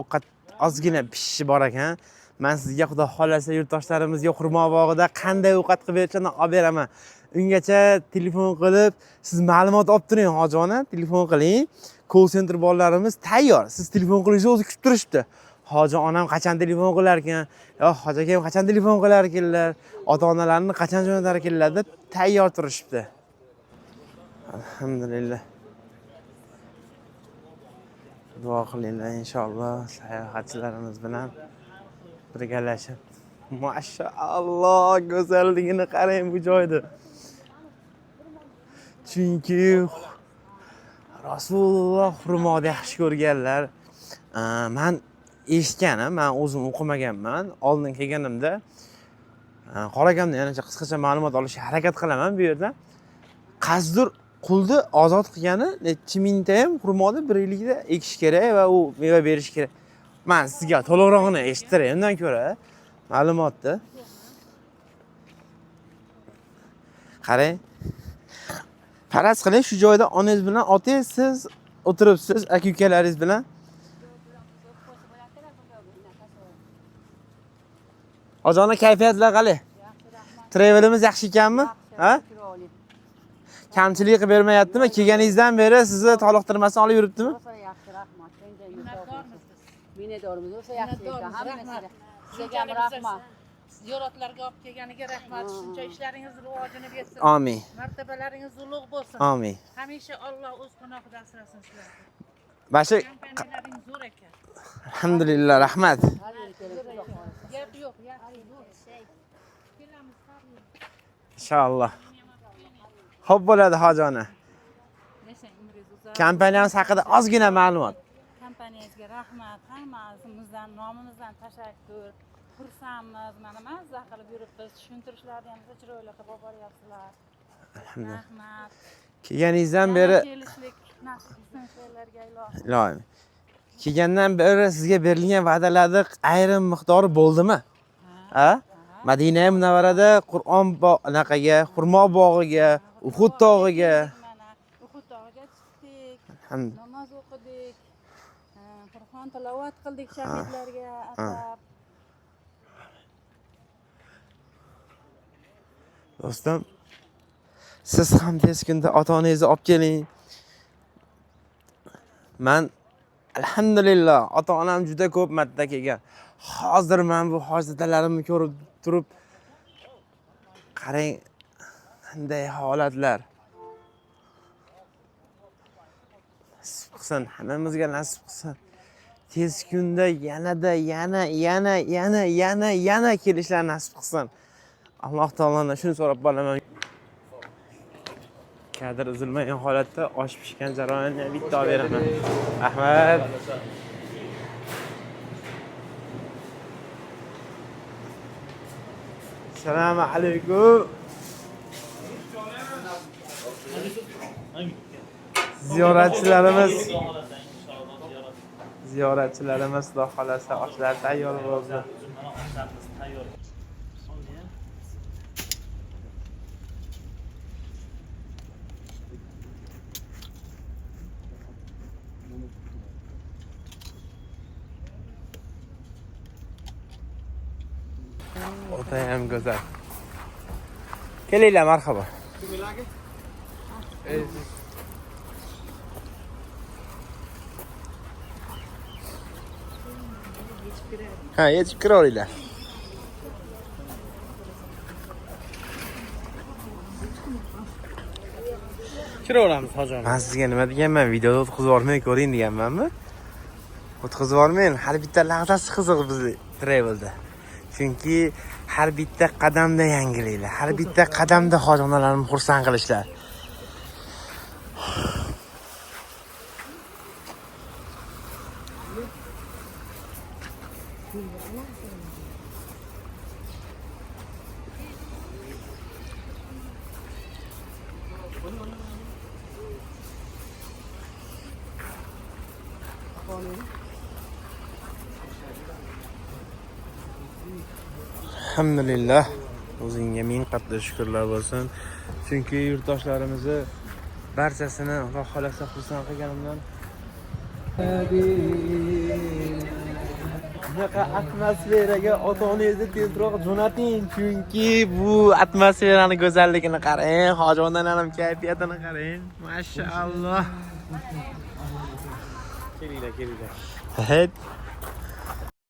ovqat ozgina pishishi bor ekan. Men sizga xudo xolasa yurtdoshlarimizga xurmo bog'ida qanday ovqat qilib berishini olib beraman. Ungacha telefon qilib, siz ma'lumot olib turing, hojona, telefon qiling. Call center bolalarimiz tayyor. Siz telefon qilishingizni o'zi kutib turishibdi. Hoji onam qachon telefon qilar ekan? Yo, hoji akam qachon telefon qilar ekanlar? Ota-onalarni qachon jo'natar ekanlar deb tayyor turishibdi. Alhamdulillah. Duo qilinglar inshaalloh sayohatchilarimiz bilan birgalashib. Mashaalloh, go'zalligini qarang bu joyda. Chunki Rasululloh xurmoni yaxshi ko'rganlar. Men eshitganim, men o'zim o'qimaganman. Oldin kelganimda qaraganimda yanacha qisqacha ma'lumot olishga harakat qilaman bu yerda. Qazdir qulni ozod qilgani necha mingta ham xurmoni bir yillikda ekish kerak va u meva berish kerak. Men sizga to'liqrog'ini eshittiray, undan ko'ra ma'lumotni. Qarang. Faraz qiling, shu joyda onangiz bilan otangiz siz o'tiribsiz, aka-ukalaringiz bilan. Ojona kayfiyatlar qalay? Travelimiz yaxshi ekanmi? Ha? Kamchilik qilib bermayaptimi? Kelganingizdan beri sizni toliqtirmasdan olib yuribdimi? Yaxshi, rahmat. Minnatdormiz. O'sha yaxshi ekan. Hammasiga. Sizga ham rahmat. Ziyoratlarga olib kelganiga rahmat. Shuncha ishlaringiz rivojini bersin. Amin. Martabalaringiz ulug' bo'lsin. Amin. Hamisha Alloh o'z panohida asrasin sizlarni. Bashi Kampaniyalarning zo'r ekan. alhamdulillah, rahmat. Gap yo'q, yaxshi. Inshaalloh. Xo'p bo'ladi, hojona. Kompaniyamiz haqida ozgina ma'lumot. Kompaniyangizga rahmat, hammamizdan nomimizdan tashakkur. Xursandmiz, mana mazza qilib yuribmiz, tushuntirishlarni ham chiroyli qilib boryapsizlar. Rahmat. Kelganingizdan beri kelishlik nasib etsin sizlarga ilohim. Kelgandan beri sizga berilgan va'dalarning ayrim miqdori bo'ldimi? Ha? Madina Munavvarada Qur'on anaqaga, xurmo bog'iga, Uhud tog'iga. Uhud tog'iga chiqdik. Alhamdulillah. Namoz o'qidik. Qur'on tilovat qildik shahidlarga atab. Do'stim, siz ham tez kunda ota-onangizni olib keling. Men alhamdulillah ota-onam juda ko'p marta kelgan. Hozir men bu hojatlarimni ko'rib turib qarang qanday holatlar. Nasib qilsin, hammamizga nasib qilsin. Tez kunda yana kelishlar nasib qilsin. Alloh taolodan shuni so'rab qolaman. Kadr uzilmagan holatda osh pishgan jarayonni bitta olib beraman. Rahmat. Assalomu alaykum. Ziyoratchilarimiz xudo xolasa oshlar tayyor bo'ldi. O'tayam go'zal. Kelinglar, marhaba. Ha, yetib kiraveringlar. Kiraveramiz hojam. Men sizga nima deganman? Videoda o'tkazib yubormay ko'ring deganmanmi? O'tkazib yubormang. Hali bitta lahzasi qiziq bizning travelda. Chunki har bitta qadamda yangiliklar, har bitta qadamda hojonalarni xursand qilishlar. Alhamdulillah, o'zingga ming qatla shukrlar bo'lsin. Chunki yurtdoshlarimizni barchasini Alloh xolasa xursand qilganimdan bunaqa atmosferaga ota-onangizni tezroq jo'nating, chunki bu atmosferani go'zalligini qarang, hojibonalarning kayfiyatini qarang. Mashalloh. Kelinglar. Hey.